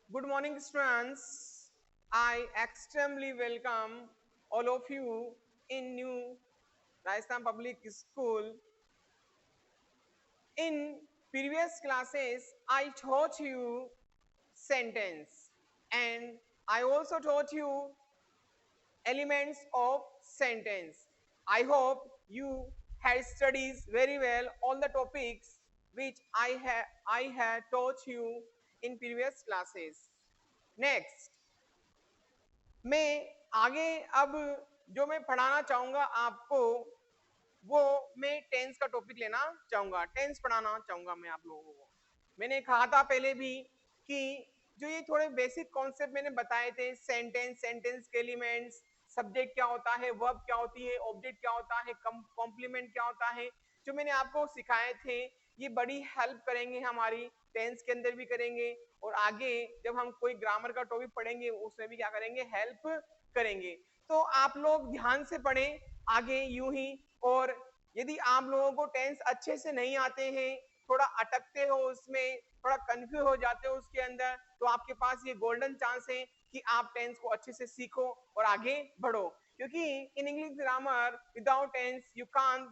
Good morning, students. I extremely welcome all of you in New Rajasthan Public School. In previous classes, I taught you sentence and I also taught you elements of sentence. I hope you had studied very well all the topics which I had taught you in previous classes. Next, मैं आगे अब जो मैं पढ़ाना चाहूंगा आपको वो मैं टेंस का टॉपिक लेना चाहूंगा, टेंस पढ़ाना चाहूंगा मैं आप लोगों को। मैंने कहा था पहले भी कि जो ये थोड़े बेसिक कॉन्सेप्ट मैंने बताए थे, सेंटेंस, सेंटेंस के एलिमेंट्स, सब्जेक्ट क्या होता है, वर्ब क्या होती है, ऑब्जेक्ट क्या होता है, कॉम्प्लीमेंट क्या होता है, जो मैंने आपको सिखाए थे ये बड़ी हेल्प करेंगे, हमारी टेंस के अंदर भी करेंगे और आगे जब हम कोई ग्रामर का टॉपिक पढ़ेंगे उसमें भी क्या करेंगे, हेल्प करेंगे। तो आप लोग ध्यान से पढ़ें आगे यूं ही। और यदि आप लोगों को टेंस अच्छे से नहीं आते हैं, थोड़ा अटकते हो उसमें, थोड़ा कंफ्यूज हो जाते हो उसके अंदर, तो आपके पास ये गोल्डन चांस है कि आप टेंस को अच्छे से सीखो और आगे बढ़ो, क्योंकि in English grammar without tense you can't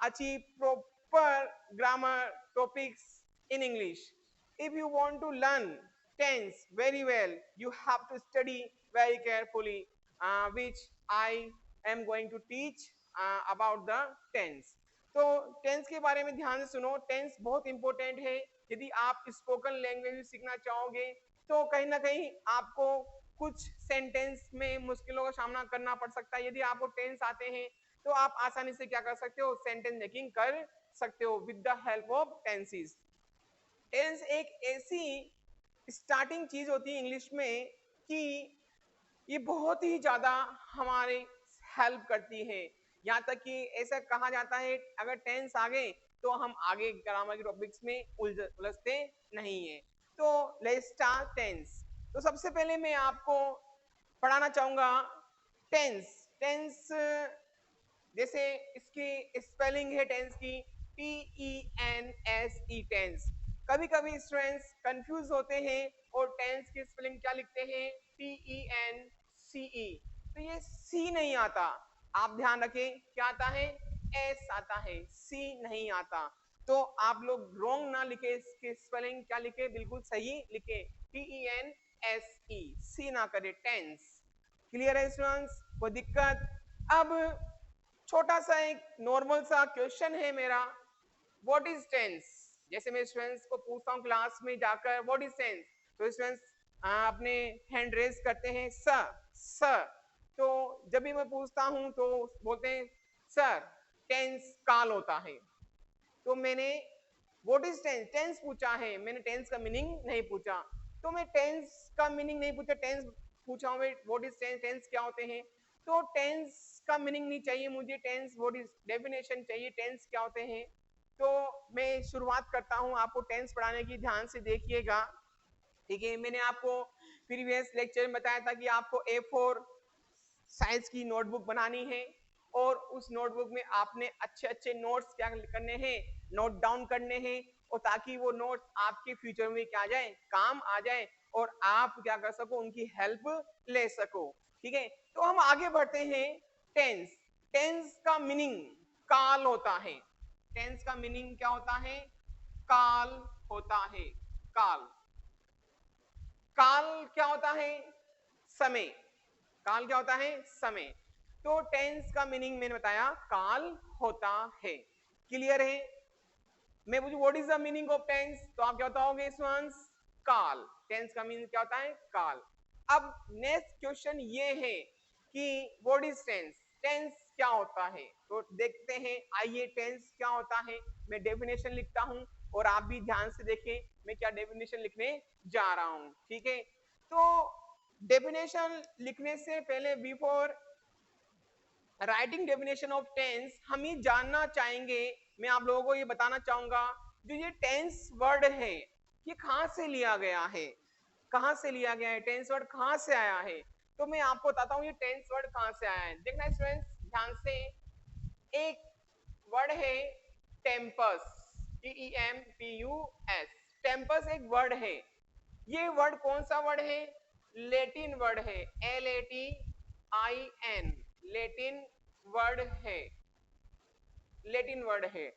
achieve proper grammar topics in English. If you want to learn tense very well, you have to study very carefully, which I am going to teach about the tense. तो tense के बारे में ध्यान से सुनो, tense बहुत important है। यदि आप स्पोकन लैंग्वेज भी सीखना चाहोगे तो कहीं ना कहीं आपको कुछ सेंटेंस में मुश्किलों का सामना करना पड़ सकता है। यदि आपको टेंस आते हैं तो आप आसानी से क्या कर सकते हो, सेंटेंस मेकिंग कर सकते हो with the help of tenses. Tense एक ऐसी स्टार्टिंग चीज होती है इंग्लिश में कि ये बहुत ही ज्यादा हमारे हेल्प करती है। यहाँ तक कि ऐसा कहा जाता है अगर टेंस आ गए तो हम आगे ग्रामर के टॉपिक्स में उलझते नहीं है। तो लेट्स स्टार्ट टेंस। तो सबसे पहले मैं आपको पढ़ाना चाहूंगा टेंस। टेंस जैसे इसकी स्पेलिंग है टेंस की TENSE, टेंस। कभी कभी स्टूडेंट्स कंफ्यूज होते हैं और टेंस की स्पेलिंग क्या लिखते हैं, TENCE। तो ये सी नहीं आता, आप ध्यान रखें क्या आता है, एस आता है, सी नहीं आता। तो आप लोग रोंग ना लिखे, इसकी स्पेलिंग क्या लिखे, बिल्कुल सही लिखे, TENSE, सी ना करे, टेंस। क्लियर है स्टूडेंट्स, कोई दिक्कत? अब छोटा सा एक नॉर्मल सा क्वेश्चन है मेरा, व्हाट इज टेंस। जैसे मैं स्टूडेंट्स को पूछता हूँ क्लास में जाकर व्हाट इज टेंस, तो स्टूडेंट्स अपने हैंड रेज करते हैं सर सर। तो जब भी मैं पूछता हूँ तो बोलते हैं सर टेंस काल होता है। तो मैंने व्हाट इज टेंस, टेंस पूछा है, मैंने टेंस का मीनिंग नहीं पूछा। तो मैं टेंस का मीनिंग नहीं पूछा, टेंस पूछा हूँ व्हाट इज टेंस, टेंस क्या होते हैं। तो टेंस का मीनिंग नहीं चाहिए मुझे, टेंस व्हाट इज डेफिनेशन चाहिए, टेंस क्या होते हैं। तो मैं शुरुआत करता हूँ आपको टेंस पढ़ाने की, ध्यान से देखिएगा। ठीक है, मैंने आपको प्रीवियस लेक्चर में बताया था कि आपको A4 साइज की नोटबुक बनानी है और उस नोटबुक में आपने अच्छे अच्छे नोट्स क्या करने हैं, नोट डाउन करने हैं, और ताकि वो नोट आपके फ्यूचर में क्या जाए, काम आ जाए और आप क्या कर सको, उनकी हेल्प ले सको। ठीक है, तो हम आगे बढ़ते हैं। टेंस, टेंस का मीनिंग काल होता है। टेंस का मीनिंग क्या होता है, काल होता है, काल। काल क्या होता है, समय। काल क्या होता है, समय। तो टेंस का मीनिंग मैंने बताया काल होता है। क्लियर है? मैं पूछूं what is the meaning of tense, तो आप क्या बताओगे स्टूडेंट्स, काल। टेंस का मीनिंग क्या होता है, काल। अब नेक्स्ट क्वेश्चन ये है कि व्हाट इज टेंस, टेंस क्या होता है। तो देखते हैं, आइए टेंस क्या होता है। मैं डेफिनेशन लिखता हूं और आप भी ध्यान से देखें मैं क्या डेफिनेशन लिखने जा रहा हूं। ठीक है, तो डेफिनेशन लिखने से पहले, before writing definition of tense, हम ये जानना चाहेंगे, मैं आप लोगों को ये बताना चाहूंगा, जो ये टेंस वर्ड है ये कहां से लिया गया है, कहां से लिया गया है, टेंस वर्ड कहां से आया है। तो मैं आपको बताता हूं ये टेंस वर्ड कहां से आया है। देखना स्टूडेंट्स ध्यान से, एक वर्ड है टेम्पस, TEMPUS। टेम्पस एक वर्ड है, ये वर्ड कौन सा वर्ड है? लेटिन वर्ड है, LATIN, लेटिन वर्ड है, लेटिन वर्ड है।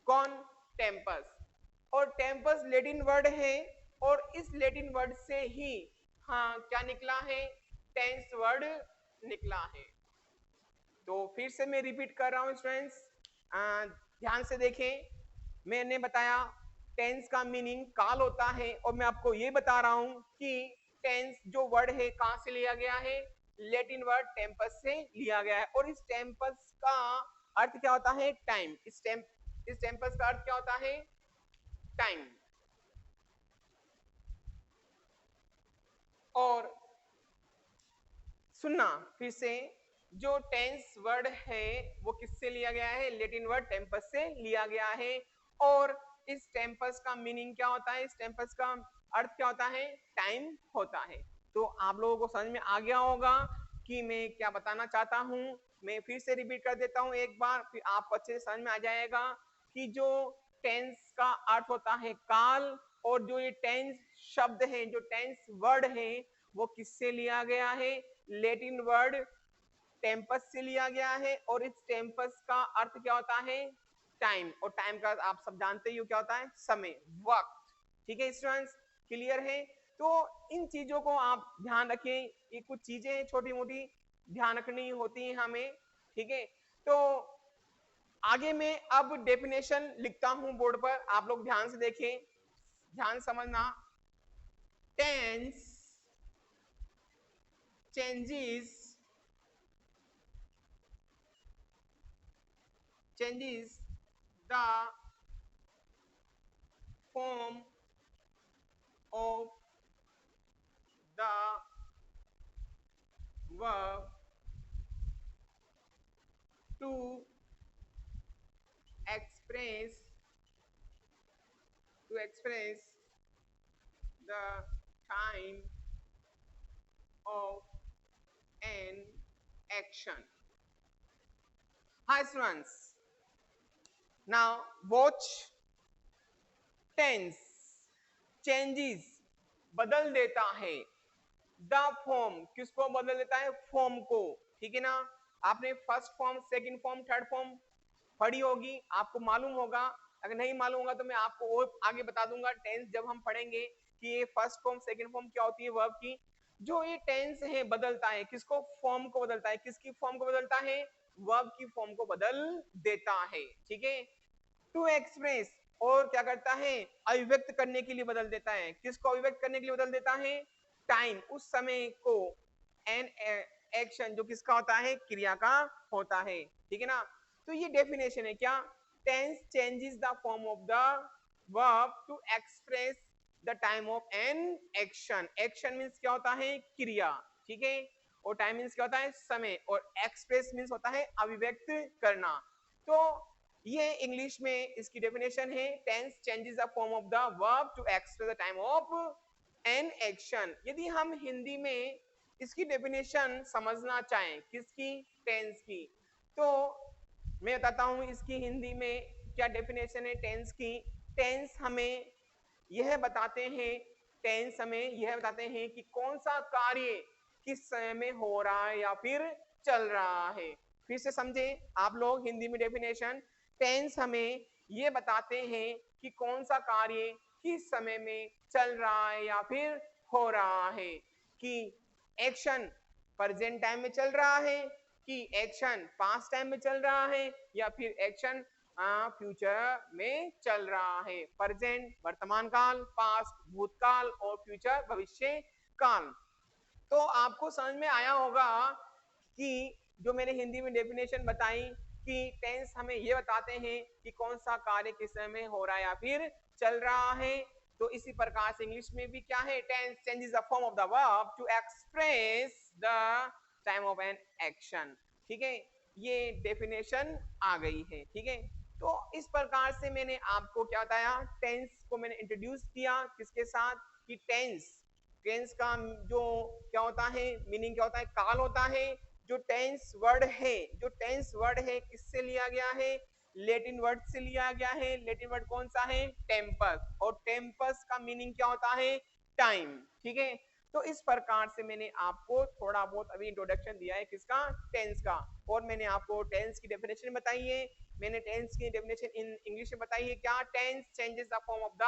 कौन? टेम्पस। और टेम्पस लेटिन वर्ड है, और इस लेटिन वर्ड से ही हाँ क्या निकला है? टेंस वर्ड निकला है। तो फिर से मैं रिपीट कर रहा हूं स्टूडेंट्स, ध्यान से देखें। मैंने बताया टेंस का मीनिंग काल होता है, और मैं आपको ये बता रहा हूं कि टेंस जो वर्ड है कहां से लिया गया है? लेटिन वर्ड टेम्पस से लिया गया है। और इस टेम्पस का अर्थ क्या होता है? टाइम। इस टेम्पस का अर्थ क्या होता है? टाइम। और सुनना फिर से, जो टेंस वर्ड है वो किससे लिया गया है? लेटिन वर्ड टेम्पस से लिया गया है। और इस टेम्पस का मीनिंग क्या होता है? इस टेम्पस का अर्थ क्या होता है? टाइम होता है। तो आप लोगों को समझ में आ गया होगा कि मैं क्या बताना चाहता हूं। मैं फिर से रिपीट कर देता हूं एक बार, फिर आपको अच्छे से समझ में आ जाएगा कि जो टेंस का अर्थ होता है काल, और जो ये टेंस शब्द है, जो टेंस वर्ड है, वो किससे लिया गया है? लेटिन वर्ड टेम्पस से लिया गया है। और इस टेम्पस का अर्थ क्या होता है? टाइम। और टाइम का आप सब जानते ही हो क्या होता है? समय, वक्त। ठीक है स्टूडेंट्स, क्लियर है? तो इन चीजों को आप ध्यान रखें, ये कुछ चीजें छोटी मोटी ध्यान रखनी होती है हमें। ठीक है, तो आगे मैं अब डेफिनेशन लिखता हूं बोर्ड पर, आप लोग ध्यान से देखें, ध्यान समझना। Tense changes the form of the verb to express the time of an action. Hi students, now watch. Tense changes, बदल देता है। द फॉर्म, किसको बदल देता है? फॉर्म को। ठीक है ना? आपने first form, second form, third form पढ़ी होगी, आपको मालूम होगा। अगर नहीं मालूम होगा तो मैं आपको और आगे बता दूंगा टेंस जब हम पढ़ेंगे कि ये फर्स्ट फॉर्म सेकंड फॉर्म क्या होती है वर्ब की। जो ये टेंस है बदलता है, किसको? फॉर्म को बदलता है। किसकी फॉर्म को बदलता है? वर्ब की फॉर्म को बदल देता है। ठीक है, टू एक्सप्रेस, और क्या करता है? अभिव्यक्त करने के लिए बदल देता है। किसको अभिव्यक्त करने के लिए बदल देता है? टाइम, उस समय को। एन एक्शन, जो किसका होता है? क्रिया का होता है। ठीक है ना? तो ये डेफिनेशन है क्या? Tense changes the form of the verb to express the time of an action. Action means क्या होता है? क्रिया। ठीक है, और टाइम मींस क्या होता है? समय। और एक्सप्रेस मींस होता है अभिव्यक्त करना। तो ये इंग्लिश में इसकी डेफिनेशन है, tense changes the form of the verb to express the time of an action. यदि हम हिंदी में इसकी डेफिनेशन समझना चाहें, किसकी? टेंस की, तो मैं बताता हूं इसकी हिंदी में क्या डेफिनेशन है टेंस की। टेंस हमें यह बताते हैं, टेंस हमें यह बताते हैं कि कौन सा कार्य किस समय में हो रहा है या फिर चल रहा है। फिर से समझे आप लोग हिंदी में डेफिनेशन। टेंस हमें ये बताते हैं कि कौन सा कार्य किस समय में चल रहा है या फिर हो रहा है। कि एक्शन प्रेजेंट टाइम में चल रहा है, कि एक्शन पास्ट टाइम में चल रहा है, या फिर एक्शन फ्यूचर में चल रहा है। प्रेजेंट वर्तमान काल, पास्ट भूतकाल, और फ्यूचर भविष्य काल। तो आपको समझ में आया होगा कि जो मैंने हिंदी में डेफिनेशन बताई कि टेंस हमें ये बताते हैं कि कौन सा कार्य किस समय में हो रहा है या फिर चल रहा है। तो इसी प्रकार से इंग्लिश में भी क्या है? Tense changes the form of the verb to express the time of an action. ठीक है, ये डेफिनेशन आ गई है। ठीक है, तो इस प्रकार से मैंने आपको क्या बताया? टेंस को मैंने इंट्रोड्यूस किया किसके साथ? कि टेंस, टेंस का जो क्या होता है? मीनिंग क्या होता है? काल होता है। जो टेंस वर्ड है, जो टेंस वर्ड है किससे लिया गया है? लेटिन वर्ड से लिया गया है। लेटिन वर्ड कौन सा है? टेम्पस। और टेम्पस का मीनिंग क्या होता है? टाइम। ठीक है, तो इस प्रकार से मैंने आपको थोड़ा बहुत अभी इंट्रोडक्शन दिया है किसका, टेंस का। और मैंने आपको टेंस की डेफिनेशन बताई है। मैंने टेंस की डेफिनेशन इन इंग्लिश में बताई है, क्या, tense changes the form of the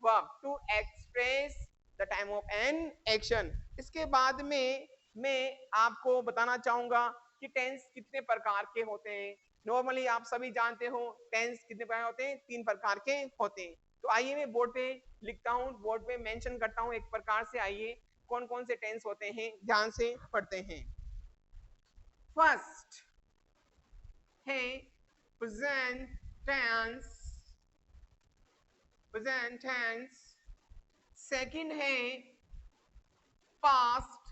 verb to express the time of an action. इसके बाद में मैं आपको बताना चाहूंगा कि टेंस कितने प्रकार के होते हैं। नॉर्मली आप सभी जानते हो टेंस कितने प्रकार होते हैं, 3 प्रकार के होते हैं। तो आइए मैं बोर्ड पे लिखता हूँ, बोर्ड पे मेंशन करता हूँ एक प्रकार से। आइए कौन कौन से टेंस होते हैं ध्यान से पढ़ते हैं। फर्स्ट है present tense, present tense. Second है past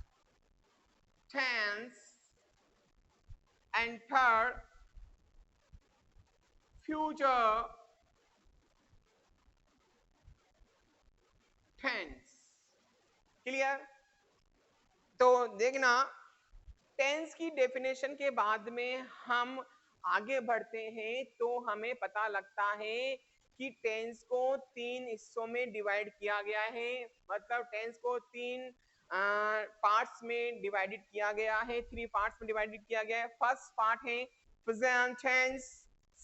tense and third future tense. Clear? तो देखना, टेंस की डेफिनेशन के बाद में हम आगे बढ़ते हैं तो हमें पता लगता है कि टेंस को 3 हिस्सों में डिवाइड किया गया है। मतलब टेंस को 3 पार्ट्स में डिवाइडेड किया गया है, 3 पार्ट्स में डिवाइडेड किया गया है। फर्स्ट पार्ट है प्रेजेंट टेंस,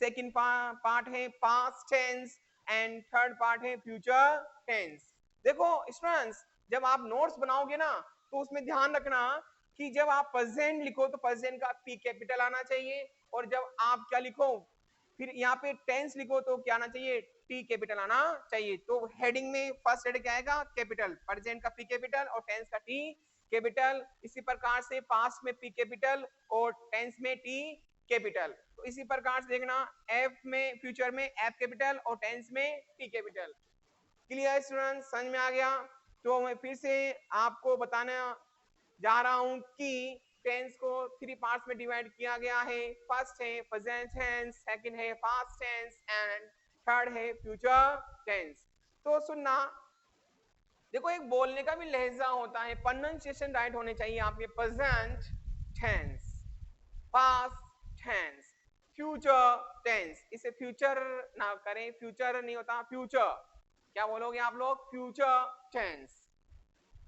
सेकंड पार्ट है past tense and third part है फ्यूचर टेंस। देखो स्टूडेंट्स, जब आप नोट्स बनाओगे ना तो उसमें ध्यान रखना कि जब आप प्रेजेंट लिखो तो प्रेजेंट का पी कैपिटल आना चाहिए, और जब आप क्या लिखो फिर यहाँ पे टेंस लिखो तो क्या आना चाहिए, टी कैपिटल आना चाहिए। तो हेडिंग में फर्स्ट हेड क्या आएगा, कैपिटल, प्रेजेंट का पी कैपिटल और टेंस का टी कैपिटल। इसी प्रकार से पास्ट में पी कैपिटल और टेंस में टी कैपिटल। तो इसी प्रकार से देखना, एफ में फ्यूचर में एफ कैपिटल और टेंस में टी कैपिटल। क्लियर स्टूडेंट, समझ में आ गया? तो मैं फिर से आपको बताना जा रहा हूं कि टेंस को 3 पार्ट्स में डिवाइड किया गया है। फर्स्ट है प्रेजेंट टेंस, सेकंड है पास्ट टेंस एंड थर्ड है फ्यूचर टेंस। तो सुनना, देखो एक बोलने का भी लहजा होता है, प्रोनाउंसिएशन राइट होने चाहिए आपके। Present tense, past tense, future tense. इसे फ्यूचर ना करें, फ्यूचर नहीं होता, फ्यूचर क्या बोलोगे आप लोग, future tense.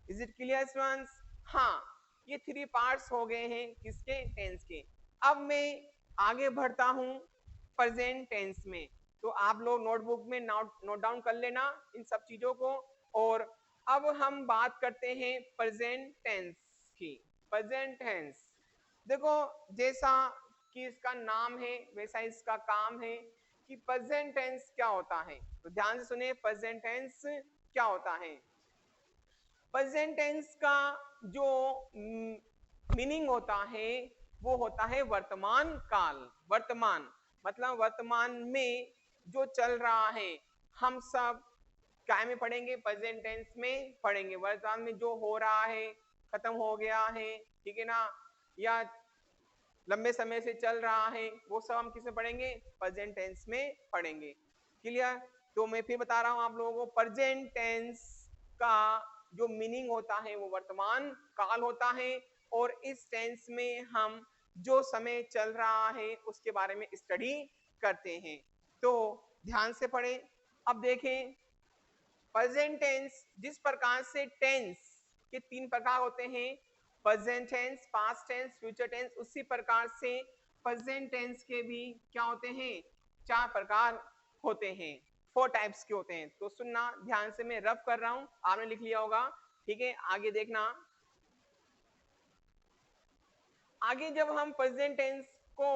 Is it clear students? हाँ, ये 3 पार्ट्स हो गए हैं किसके, टेंस के। अब मैं आगे बढ़ता हूं प्रेजेंट टेंस में। तो आप लोग नोटबुक में नोट डाउन कर लेना इन सब चीजों को। और अब हम बात करते हैं प्रेजेंट टेंस की। प्रेजेंट टेंस, देखो जैसा कि इसका नाम है वैसा इसका काम है कि प्रेजेंट टेंस क्या होता है। तो ध्यान से सुनिए, प्रेजेंट टेंस क्या होता है। प्रेजेंट टेंस का जो मीनिंग होता है वो होता है वर्तमान काल। वर्तमान मतलब वर्तमान में जो चल रहा है, हम सब क्या में पढ़ेंगे, प्रेजेंट टेंस में पढ़ेंगे। वर्तमान में जो हो रहा है, खत्म हो गया है, ठीक है ना, या लंबे समय से चल रहा है, वो सब हम किसमें पढ़ेंगे, प्रेजेंट टेंस में पढ़ेंगे। क्लियर? तो मैं फिर बता रहा हूं आप लोगों को, प्रेजेंट टेंस का जो मीनिंग होता है वो वर्तमान काल होता है। और इस टेंस में हम जो समय चल रहा है उसके बारे में स्टडी करते हैं। तो ध्यान से पढ़ें। अब देखें प्रेजेंट टेंस, जिस प्रकार से टेंस के 3 प्रकार होते हैं, present tense, past tense, future tense, उसी प्रकार से प्रेजेंट टेंस के भी क्या होते हैं, 4 प्रकार होते हैं, 4 टाइप्स के होते हैं। तो सुनना ध्यान से, मैं रफ कर रहा हूं, आपने लिख लिया होगा, ठीक है, आगे देखना। आगे जब हम प्रेजेंट टेंस को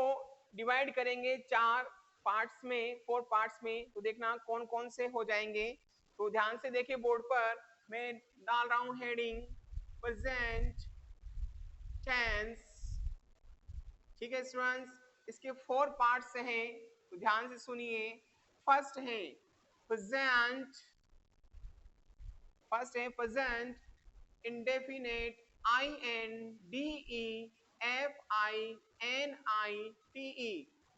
डिवाइड करेंगे 4 पार्ट्स में, 4 पार्ट्स में, तो देखना कौन कौन से हो जाएंगे। तो ध्यान से देखिए बोर्ड पर, मैं डाल रहा हूं हेडिंग प्रेजेंट टेंस। ठीक है स्टूडेंट्स, इसके 4 पार्ट्स हैं, तो ध्यान से सुनिए। फर्स्ट है प्रेजेंट, फर्स्ट है present indefinite, INDEFINITE,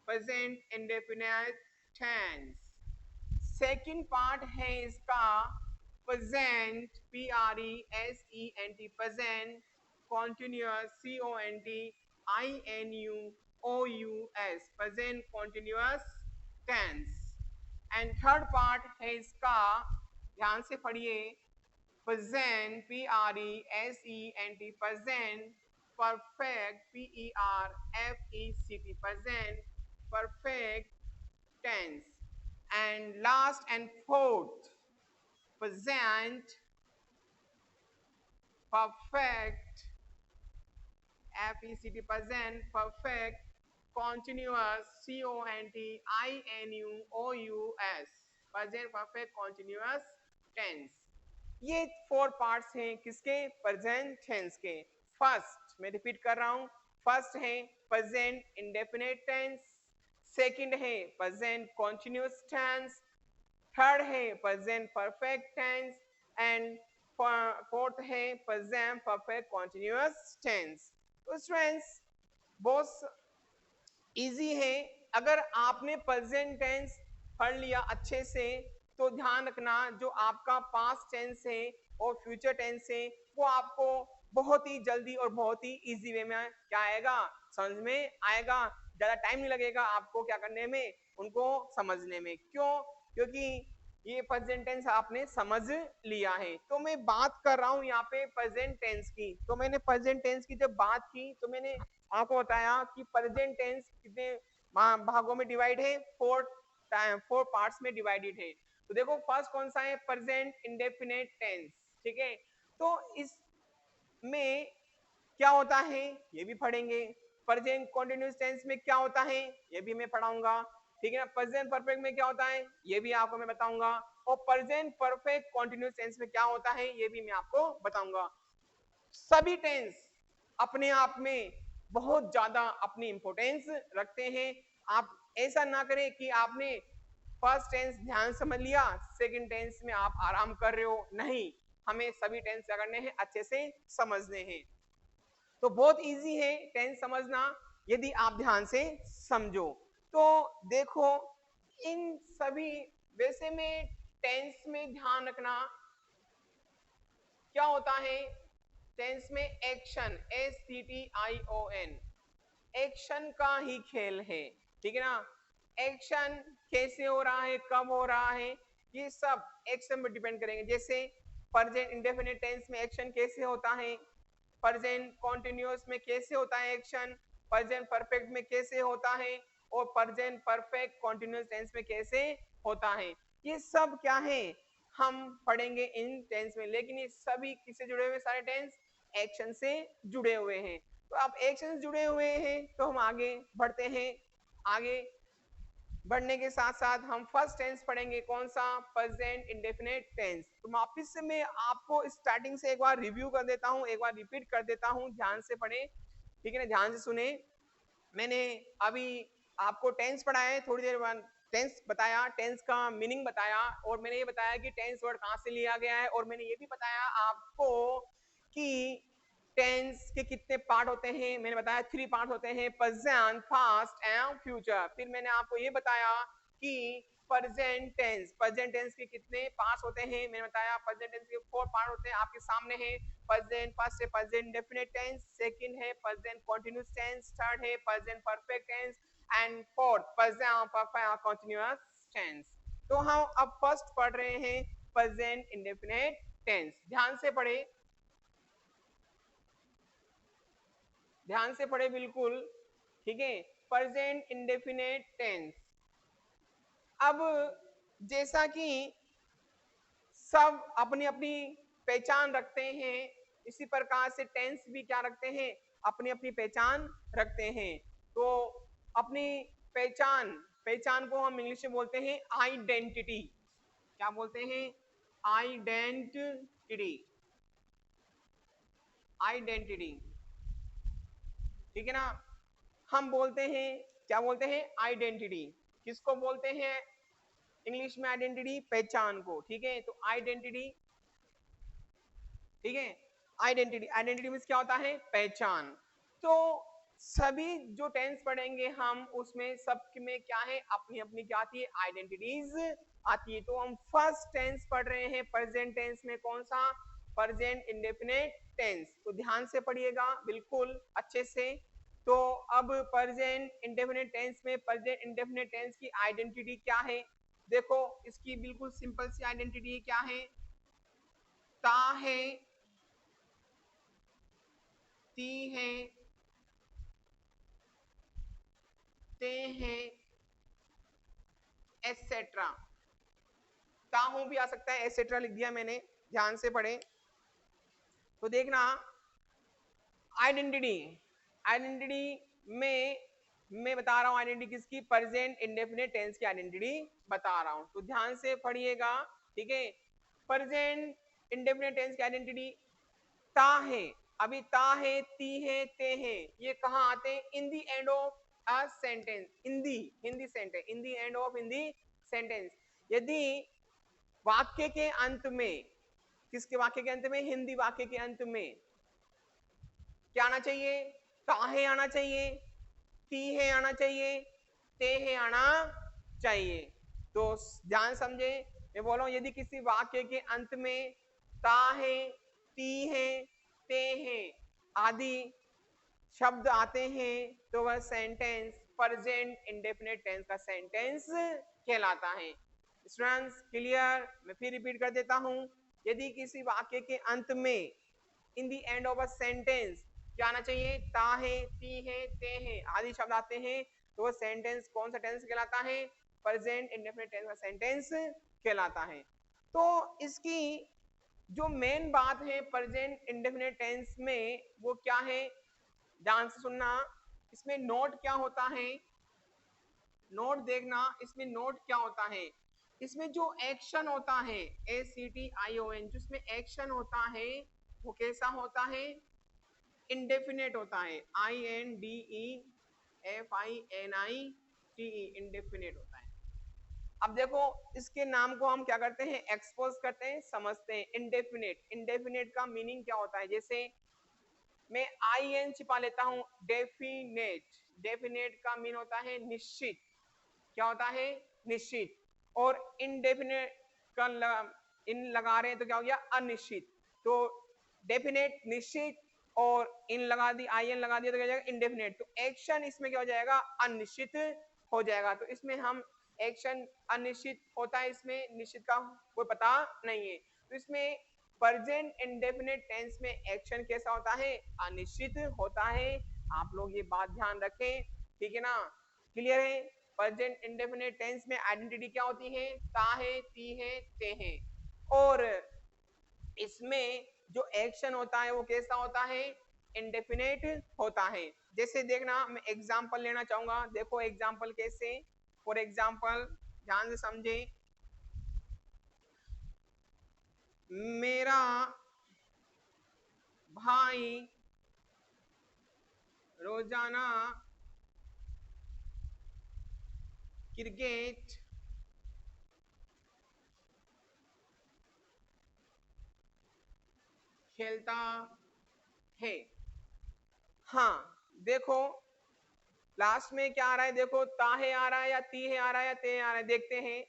present indefinite tense. Second part है इसका present, PRESENT, present continuous, CONTINUOUS, present continuous tense. And third part है इसका, ध्यान से पढ़िए, present, P-R-E-S-E-N-T, present, perfect, P-E-R-F-E-C-T, present, perfect tense. And last and fourth, present, perfect, F-E-C-T, present, perfect, continuous, C-O-N-T-I-N-U-O-U-S, present perfect continuous tense. ये 4 parts हैं किसके? Present tense के। First, मैं रिपीट कर रहा हूं, फर्स्ट है प्रेजेंट इंडेफिनिट टेंस, सेकंड है प्रेजेंट कॉन्टिन्यूअस टेंस, थर्ड है present perfect tense, and fourth है प्रेजेंट परफेक्ट कॉन्टिन्यूअस टेंस। तो स्टूडेंट्स बहुत इजी है। अगर आपने प्रेजेंट टेंस पढ़ लिया अच्छे से तो ध्यान रखना जो आपका पास्ट टेंस है और फ्यूचर टेंस है वो आपको बहुत ही जल्दी और बहुत ही इजी वे में क्या आएगा, समझ में आएगा। ज्यादा टाइम नहीं लगेगा आपको क्या करने में, उनको समझने में। क्यों? क्योंकि ये प्रेजेंट टेंस आपने समझ लिया है। तो मैं बात कर रहा हूं यहाँ पे प्रेजेंट टेंस की। तो मैंने प्रेजेंट टेंस की जब बात की तो मैंने आपको बताया कि प्रेजेंट टेंस कितने भागों में डिवाइड है, 4 पार्ट्स में डिवाइडेड है। तो देखो फर्स्ट कौन सा है, प्रेजेंट इंडेफिनिट टेंस, ठीक है। तो इसमें क्या होता है ये भी पढ़ेंगे। प्रेजेंट कंटीन्यूअस टेंस में क्या होता है ये भी मैं पढ़ाऊंगा, ठीक है ना। प्रेजेंट परफेक्ट में क्या होता है ये भी आपको मैं बताऊंगा, और प्रेजेंट परफेक्ट कंटीन्यूअस टेंस में क्या होता है ये भी मैं आपको बताऊंगा। सभी टेंस अपने आप में बहुत ज्यादा अपनी इंपॉर्टेंस रखते हैं। आप ऐसा ना करें कि आपने फर्स्ट टेंस ध्यान समझ लिया, सेकंड टेंस में आप आराम कर रहे हो, नहीं, हमें सभी टेंस क्या करने हैं, अच्छे से समझने हैं। तो बहुत इजी है टेंस समझना यदि आप ध्यान से समझो। तो देखो इन सभी, वैसे में टेंस में ध्यान रखना क्या होता है, टेंस में एक्शन, STTION, एक्शन का ही खेल है, ठीक है ना। एक्शन कैसे हो रहा है, कब हो रहा है, ये सब एक्शन पर डिपेंड करेंगे। जैसे प्रेजेंट इंडेफिनिट टेंस में एक्शन कैसे होता है, प्रेजेंट कॉन्टिन्यूअस में कैसे होता है एक्शन, प्रेजेंट परफेक्ट में कैसे होता है, और प्रेजेंट परफेक्ट कॉन्टिन्यूअस टेंस में कैसे होता है, ये सब क्या है हम पढ़ेंगे इन टेंस में। लेकिन ये सभी किससे जुड़े हुए, सारे टेंस एक्शन से जुड़े हुए हैं। तो अब एक्शन जुड़े हुए हैं तो हम आगे बढ़ते हैं। आगे बढ़ने के साथ साथ हम फर्स्ट टेंस पढ़ेंगे, कौन सा, प्रेजेंट इंडेफिनिट टेंस। तो वापिस से मैं आपको स्टार्टिंग से एक बार रिव्यू कर देता हूं, एक बार रिपीट कर देता हूं, ध्यान से पढ़े, ठीक है ना, ध्यान से सुने। मैंने अभी आपको टेंस पढ़ाया, थोड़ी देर बाद टेंस बताया, टेंस का मीनिंग बताया, और मैंने ये बताया कि टेंस वर्ड कहां से लिया गया है, और मैंने ये भी बताया आपको कि टेंस के कितने पार्ट होते हैं। मैंने बताया 3 पार्ट होते हैं, प्रेजेंट, पास्ट एंड फ्यूचर। फिर मैंने आपको ये बताया कि प्रेजेंट टेंस के कितने पार्ट्स होते हैं। मैंने बताया प्रेजेंट टेंस के 4 पार्ट होते हैं, आपके सामने है। प्रेजेंट, फर्स्ट है प्रेजेंट इंडेफिनिट टेंस, सेकंड है प्रेजेंट कंटीन्यूअस टेंस, थर्ड है present perfect tense, and fourth present perfect continuous tense. तो हम अब फर्स्ट पढ़ रहे हैं प्रेजेंट इंडेफिनिट टेंस। ध्यान से पढ़े, ध्यान से पढ़े बिल्कुल, ठीक है। प्रेजेंट इंडेफिनिट टेंस, अब जैसा कि सब अपनी अपनी पहचान रखते हैं, इसी प्रकार से टेंस भी क्या रखते हैं, अपनी अपनी पहचान रखते हैं। तो अपनी पहचान, पहचान को हम इंग्लिश में बोलते हैं आइडेंटिटी। क्या बोलते हैं, आइडेंटिटी, आइडेंटिटी, ठीक है ना। हम बोलते हैं, क्या बोलते हैं, आइडेंटिटी। किसको बोलते हैं इंग्लिश में आइडेंटिटी, पहचान को, ठीक है। तो आइडेंटिटी, ठीक है, आइडेंटिटी, आइडेंटिटी मींस क्या होता है, पहचान। तो सभी जो टेंस पढ़ेंगे हम उसमें सब में क्या है, अपनी अपनी क्या आती है, आइडेंटिटीज आती है। तो हम फर्स्ट टेंस पढ़ रहे हैं प्रेजेंट टेंस में, कौन सा, प्रेजेंट इंडेफिनिट टेंस। तो ध्यान से पढ़िएगा बिल्कुल अच्छे से। तो अब प्रेजेंट इंडेफिनिट टेंस में प्रेजेंट इंडेफिनिट टेंस की आइडेंटिटी क्या है, देखो इसकी बिल्कुल सिंपल सी आइडेंटिटी क्या है, ता है, ती है, ते हैं, एटसेट्रा। ताहू भी आ सकता है, एटसेट्रा लिख दिया मैंने, ध्यान से पढ़े तो देखना। आइडेंटिटी, आइडेंटिटी में मैं बता रहा हूं, आइडेंटिटी किसकी, प्रेजेंट इंडेफिनिट टेंस की आइडेंटिटी बता रहा हूं, तो ध्यान से पढ़िएगा, ठीक है। प्रेजेंट इंडेफिनिट टेंस की आइडेंटिटी ता है, अभी ता है, ती है, ते है, ये कहां आते हैं, in the end of a sentence, in the, Hindi sentence, in the end of Hindi sentence. यदि वाक्य के अंत में, किसके वाक्य के अंत में, हिंदी वाक्य के अंत में क्या आना चाहिए, ताहे आना चाहिए, ती है आना चाहिए, ते है आना चाहिए। तो ध्यान समझे, मैं बोल रहा हूं यदि किसी वाक्य के अंत में ता है, ती है, ते है आदि शब्द आते हैं तो वह सेंटेंस प्रेजेंट इंडेफिनिट टेंस का सेंटेंस कहलाता है। स्टूडेंट्स क्लियर, मैं फिर रिपीट कर देता हूं, यदि किसी वाक्य के अंत में इन the end of a sentence क्या आना चाहिए, ता है, ती है, ते है आदि शब्द आते हैं तो वो सेंटेंस कौन सा टेंस कहलाता है, प्रेजेंट इंडेफिनिट टेंस का सेंटेंस कहलाता है। तो इसकी जो मेन बात है प्रेजेंट इंडेफिनिट टेंस में वो क्या है, ध्यान से सुनना, इसमें नोट क्या होता है, नोट देखना, इसमें नोट क्या होता है, इसमें जो एक्शन होता है ACTION, जिसमें एक्शन होता है वो कैसा होता है, इंडेफिनेट होता है, INDEFINITE, इंडेफिनेट होता है। अब देखो इसके नाम को हम क्या करते हैं, एक्सपोज करते हैं, समझते हैं। इंडेफिनेट, इंडेफिनेट का मीनिंग क्या होता है, जैसे मैं IN छिपा लेता हूं, डेफिनेट, डेफिनेट का मीन होता है निश्चित, क्या होता है, निश्चित। और इनडेफिनेट का इन लगा रहे हैं तो क्या हो गया, अनिश्चित। तो डेफिनेट निश्चित और इन लगा दी, IN लगा दिया तो क्या हो जाएगा, इंडेफिनेट। तो एक्शन इसमें क्या हो जाएगा, अनिश्चित हो जाएगा। तो इसमें हम एक्शन अनिश्चित होता है, इसमें निश्चित का कोई पता नहीं है। तो इसमें प्रेजेंट इंडेफिनिट टेंस में एक्शन कैसा होता है, अनिश्चित होता है। आप लोग ये बात ध्यान रखें, ठीक है ना, क्लियर है। प्रेजेंट इंडेफिनिट टेंस में आइडेंटिटी क्या होती है, ता है, ती है, ते है। और इसमें जो एक्शन होता है वो कैसा होता है, इंडेफिनेट होता है। जैसे देखना, मैं एग्जांपल लेना चाहूंगा, देखो एग्जांपल कैसे, फॉर एग्जांपल ध्यान से समझे, मेरा भाई रोजाना क्रिकेट खेलता है। हाँ देखो लास्ट में क्या आ रहा है, देखो ताहे आ रहा है या ती है आ रहा है या ते आ रहा है, देखते हैं।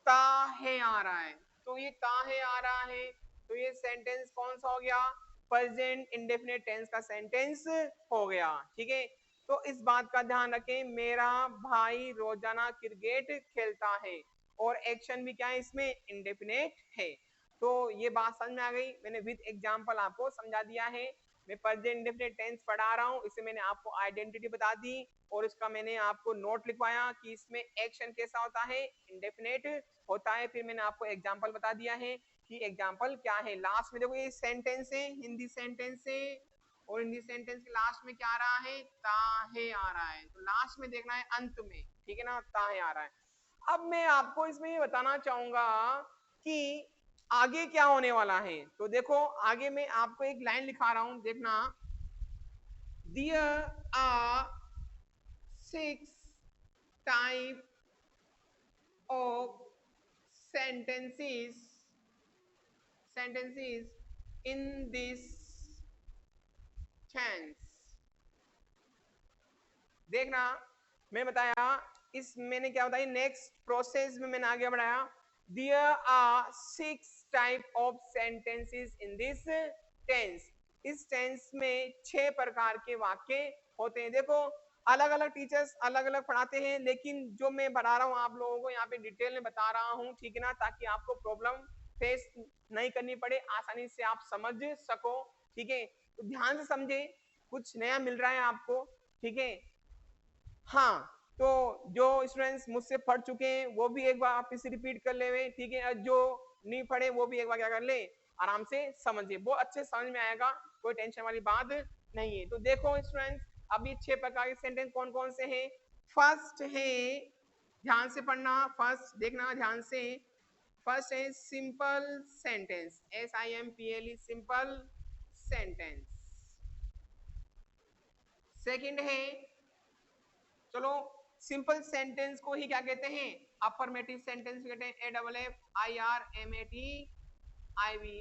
ताहे आ रहा है, तो ये ताहे आ रहा है, तो ये सेंटेंस कौन सा हो गया, प्रेजेंट इंडेफिनिट टेंस का सेंटेंस हो गया, ठीक है। तो इस बात का ध्यान रखें, मेरा भाई रोजाना क्रिकेट खेलता है, और एक्शन भी क्या है इसमें, इंडेफिनिट है। तो ये बात समझ में आ गई, मैंने विद एग्जांपल आपको समझा दिया है। मैं प्रेजेंट इंडेफिनिट टेंस पढ़ा रहा हूँ, इसे मैंने आपको आइडेंटिटी बता दी और इसका मैंने आपको नोट लिखवाया कि इसमें एक्शन कैसा होता है, इंडेफिनिट होता है। फिर मैंने आपको एग्जांपल बता दिया है कि एग्जांपल क्या है। लास्ट में देखो ये सेंटेंस है, हिंदी सेंटेंस है, और हिंदी सेंटेंस के लास्ट में क्या आ रहा है, ताहे आ रहा है। तो लास्ट में देखना है अंत में, ठीक है ना, ताहे आ रहा है। अब मैं आपको इसमें ये बताना चाहूंगा कि आगे क्या होने वाला है। तो देखो आगे मैं आपको एक लाइन लिखा रहा हूं, देखना, there are 6 type of sentences in this tense। देखना मैं बताया, इस मैंने क्या बताया, नेक्स्ट प्रोसेस में मैंने आगे बढ़ाया, there are 6 type of sentences in this tense. इस टेंस में 6 प्रकार के वाक्य होते हैं। देखो अलग अलग टीचर्स अलग अलग पढ़ाते हैं, लेकिन जो मैं बता रहा हूं आप लोगों को यहाँ पे डिटेल में बता रहा हूं, ठीक है ना, ताकि आपको प्रॉब्लम फेस नहीं करनी पड़े, आसानी से आप समझ सको, ठीक है। तो ध्यान से समझे, कुछ नया मिल रहा है आपको, ठीक है। हाँ, तो जो स्टूडेंट्स मुझसे पढ़ चुके हैं वो भी एक बार आप इसे रिपीट कर ले, ठीक है। और जो नहीं पढ़े वो भी एक बार क्या कर ले, आराम से समझिए, वो अच्छे समझ में आएगा, कोई टेंशन वाली बात नहीं है। तो देखो स्टूडेंट्स, अभी 6 प्रकार के सेंटेंस कौन कौन से हैं। फर्स्ट है, ध्यान से पढ़ना, फर्स्ट देखना ध्यान से, फर्स्ट है simple sentence, SIMPLE, simple sentence. Second है, चलो सिंपल सेंटेंस को ही क्या कहते हैं, अफर्मेटिव सेंटेंस कहते हैं, AFFIRMATIV,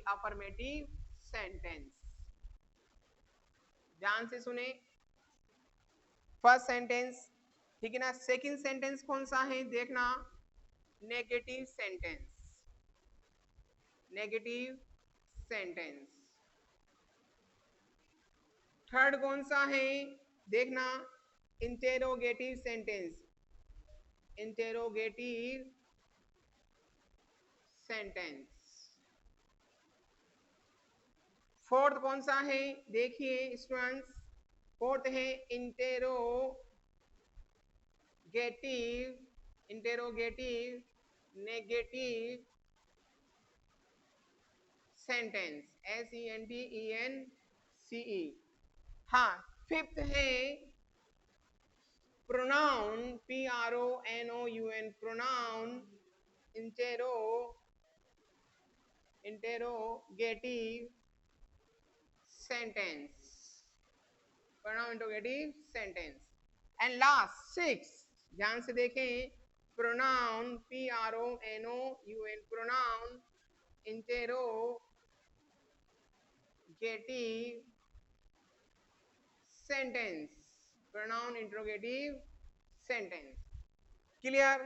अफर्मेटिव सेंटेंस। ध्यान से सुने, फर्स्ट सेंटेंस, ठीक है ना। सेकंड सेंटेंस कौन सा है देखना, negative sentence, negative sentence. Third कौन सा है देखना, interrogative sentence, interrogative sentence. Fourth कौन सा है देखिए स्टूडेंट्स, फोर्थ है interrogative, interrogative negative sentence, SENTENCE। हाँ, फिफ्थ है pronoun, PRONOUN, pronoun, interrogative sentence, pronoun interrogative sentence. And last six, ध्यान से देखें, pronoun, PRONOUN, pronoun interrogative sentence, pronoun interrogative sentence. Clear.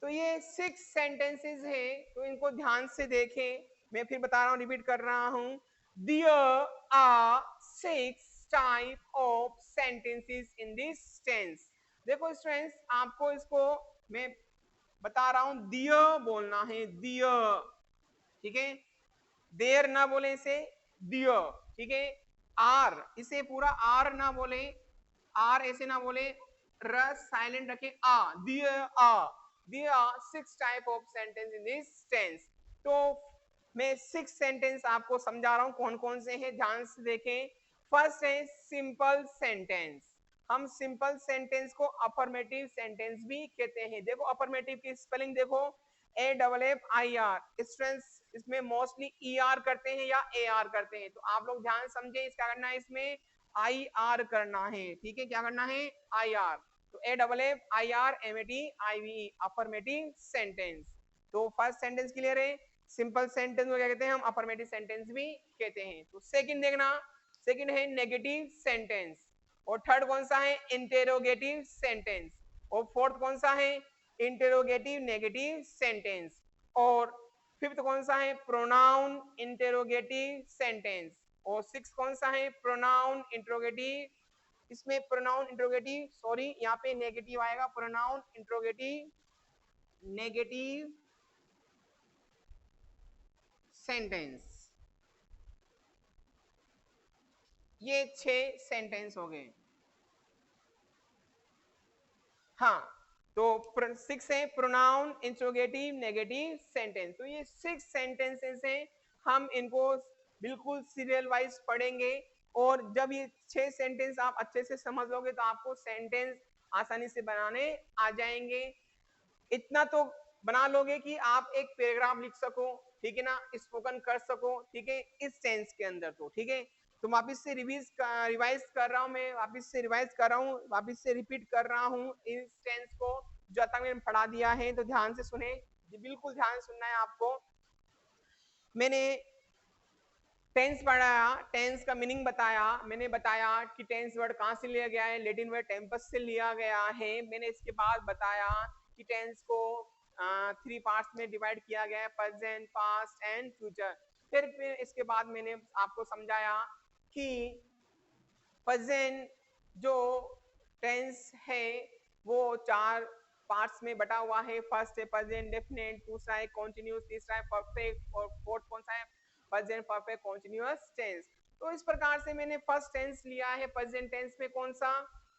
तो ये 6 सेंटेंसेस है, तो इनको ध्यान से देखें, मैं फिर बता रहा हूं, रिपीट कर रहा हूं। There are 6 type of sentences in this tense। देखो स्टूडेंट्स, आपको इसको मैं बता रहा हूं, दिया बोलना है, दिया, ठीक है। देर ना बोले इसे, दिया, ठीक है। आर, इसे पूरा आर ना बोले, आर ऐसे ना बोले, र साइलेंट रखे, आ, दिया, आ। There are 6 type of sentence in this tense। तो मैं 6 सेंटेंस आपको समझा रहा हूं कौन कौन से हैं, ध्यान से देखें। फर्स्ट है सिंपल सेंटेंस, हम सिंपल सेंटेंस को अफर्मेटिव सेंटेंस भी कहते हैं। देखो अफर्मेटिव की स्पेलिंग देखो, AFFIR, स्टूडेंट्स इसमें मोस्टली ER करते हैं या AR करते हैं, तो आप लोग ध्यान समझे, इसका करना है, इसमें IR करना है, ठीक है। क्या करना है, IR। तो AFFIRMATIVE, अफर्मेटिव सेंटेंस। तो फर्स्ट सेंटेंस क्लियर है, सिंपल सेंटेंस को क्या कहते हैं हम, अफर्मेटिव सेंटेंस भी कहते हैं। तो सेकंड देखना, सेकंड है नेगेटिव सेंटेंस, और थर्ड कौन सा है, इंटेरोगेटिव सेंटेंस, और फोर्थ कौन सा है, इंटेरोगेटिव नेगेटिव सेंटेंस, और फिफ्थ कौन सा है, प्रोनाउन इंटेरोगेटिव सेंटेंस, और सिक्स कौन सा है, प्रोनाउन इंट्रोगेटिव, इसमें प्रोनाउन इंट्रोगेटिव, सॉरी यहाँ पे नेगेटिव आएगा, प्रोनाउन इंट्रोगेटिव नेगेटिव सेंटेंस। ये 6 सेंटेंस हो गए। हाँ, तो 6 है प्रोनाउन इंट्रोगेटिव नेगेटिव सेंटेंस। तो ये 6 सेंटेंसेस हैं, हम इनको बिल्कुल सीरियल वाइज पढ़ेंगे, और जब ये 6 सेंटेंस आप अच्छे से समझ लोगे तो आपको सेंटेंस आसानी से बनाने आ जाएंगे। इतना तो बना लोगे कि आप एक पैराग्राफ लिख सको, ठीक है ना, स्पोकन कर सको, ठीक है, इस टेंस के अंदर। तो ठीक है, तो वापिस से रिवाइज कर रहा हूं, मैं वापिस से रिवाइज कर रहा हूं, वापिस से रिपीट कर रहा हूं इस टेंस को जो तक मैंने पढ़ा दिया है। तो ध्यान से सुने, बिल्कुल ध्यान सुनना है आपको। मैंने टेंस पढ़ाया, टेंस का मीनिंग बताया, मैंने बताया कि टेंस वर्ड कहां से लिया गया है, लैटिन वर्ड टेम्पस से लिया गया है। मैंने इसके बाद बताया कि टेंस को 3 पार्ट्स में डिवाइड किया गया है, प्रेजेंट, पास्ट एंड फ्यूचर। फिर इसके बाद मैंने आपको समझाया कि प्रेजेंट जो टेंस है वो 4 पार्ट्स में बटा हुआ है। फर्स्ट है प्रेजेंट डेफिनेट, दूसरा है कॉन्टिन्यूस, तीसरा है परफेक्ट और फोर्थ कौन सा है प्रेजेंट परफेक्ट कॉन्टिन्यूअस टेंस। तो इस प्रकार से मैंने फर्स्ट टेंस लिया है प्रेजेंट टेंस में कौन सा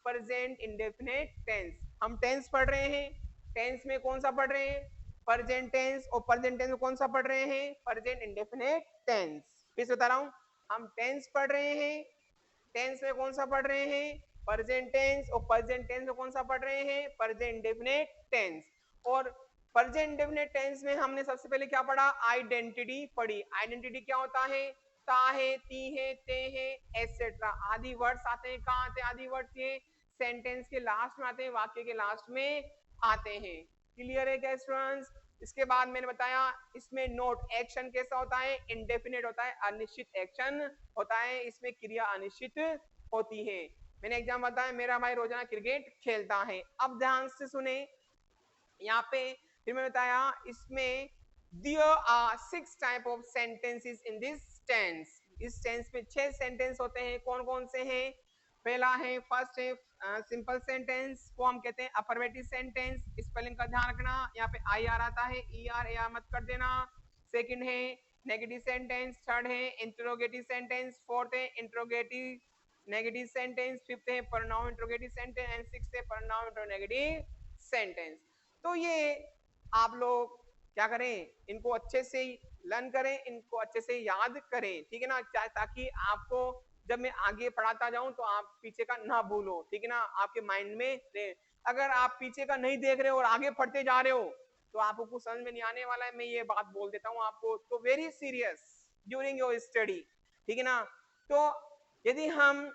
प्रेजेंट इंडेफिनिट टेंस। हम टेंस पढ़ रहे हैं, टेंस में कौन सा पढ़ रहे हैं प्रेजेंट टेंस, और प्रेजेंट टेंस में कौन सा पढ़ रहे हैं प्रेजेंट इंडेफिनिट टेंस। फिर बता रहा हूं हम टेंस पढ़ रहे हैं, टेंस में कौन सा पढ़ रहे हैं प्रेजेंट टेंस, और प्रेजेंट टेंस में कौन सा पढ़ रहे हैं प्रेजेंट इंडेफिनिट टेंस। और प्रेजेंट इंडेफिनिट टेंस में हमने सबसे पहले क्या पढ़ा आइडेंटिटी पढ़ी। आइडेंटिटी क्या होता है ता है, ती है, ते है, एटसेट्रा आदि वर्ड्स आते हैं। कहां आते हैं आदि वर्ड्स ये सेंटेंस के लास्ट में आते हैं, वाक्य के लास्ट में आते हैं। क्लियर है क्या स्टूडेंट्स। इसके बाद मैंने बताया इसमें नोट एक्शन कैसा होता है इंडेफिनिट होता है, अनिश्चित एक्शन होता है, इसमें क्रिया अनिश्चित होती है। मैंने एग्जाम बताया मेरा भाई रोजाना क्रिकेट खेलता है। अब ध्यान से सुने यहाँ पे फिर मैंने बताया इसमें there are 6 type of sentences in this tense। इस टेंस में 6 सेंटेंस होते हैं। कौन कौन से हैं पहला है फर्स्ट है सिंपल सेंटेंस को हम कहते हैं अफर्मेटिव सेंटेंस। स्पेलिंग का ध्यान रखना, यहाँ पे आई आर आता है, ई आर ए आर मत कर देना। सेकंड है नेगेटिव सेंटेंस, थर्ड है इंटरोगेटिव सेंटेंस, फोर्थ है इंटरोगेटिव नेगेटिव सेंटेंस, फिफ्थ है pronoun interrogative sentence and sixth है प्रोनाउन इंटरोगेटिव सेंटेंस। तो ये आप लोग क्या करें इनको अच्छे से लर्न करें, इनको अच्छे से याद करें, ठीक है ना, ताकि आपको जब मैं आगे पढ़ाता जाऊं तो आप पीछे का ना भूलो, ठीक है ना, आपके माइंड में रहे। अगर आप पीछे का नहीं देख रहे हो और आगे पढ़ते जा रहे हो तो आपको कुछ समझ में नहीं आने वाला है। मैं ये बात बोल देता हूँ आपको। तो very serious during your study, ठीक है ना। तो यदि हम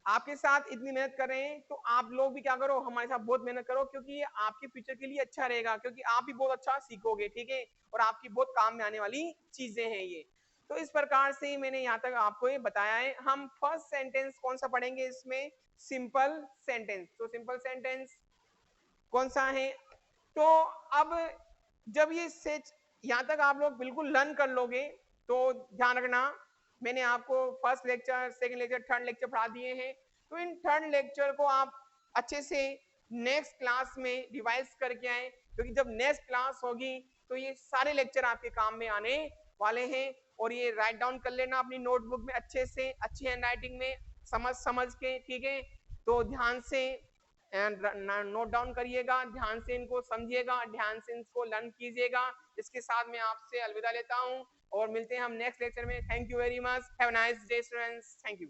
आपके साथ इतनी मेहनत कर रहे हैं तो आप लोग भी क्या करो हमारे साथ बहुत मेहनत करो, क्योंकि ये आपके फ्यूचर के लिए अच्छा रहेगा, क्योंकि आप भी बहुत अच्छा सीखोगे, ठीक है, और आपकी बहुत काम में आने वाली चीजें हैं ये। तो इस प्रकार से मैंने यहाँ तक आपको ये बताया है। हम फर्स्ट सेंटेंस कौन सा पढ़ेंगे इसमें सिंपल सेंटेंस। तो सिंपल सेंटेंस कौन सा है, तो अब जब ये सेच यहाँ तक आप लोग बिल्कुल लर्न कर लोगे तो ध्यान रखना मैंने आपको first lecture second lecture third lecture पढ़ा दिए हैं। तो इन थर्ड लेक्चर को आप अच्छे से नेक्स्ट क्लास में रिवाइज करके आए, क्योंकि जब नेक्स्ट क्लास होगी तो ये सारे लेक्चर आपके काम में आने वाले हैं। और ये राइट डाउन कर लेना अपनी नोटबुक में अच्छे से, अच्छी हैंडराइटिंग में समझ के, ठीक है। तो ध्यान से नोट डाउन करिएगा, ध्यान से इनको समझिएगा, ध्यान से इनको लर्न कीजिएगा। इसके साथ मैं आपसे अलविदा लेता हूं और मिलते हैं हम नेक्स्ट लेक्चर में। Thank you very much, have a nice day students, thank you.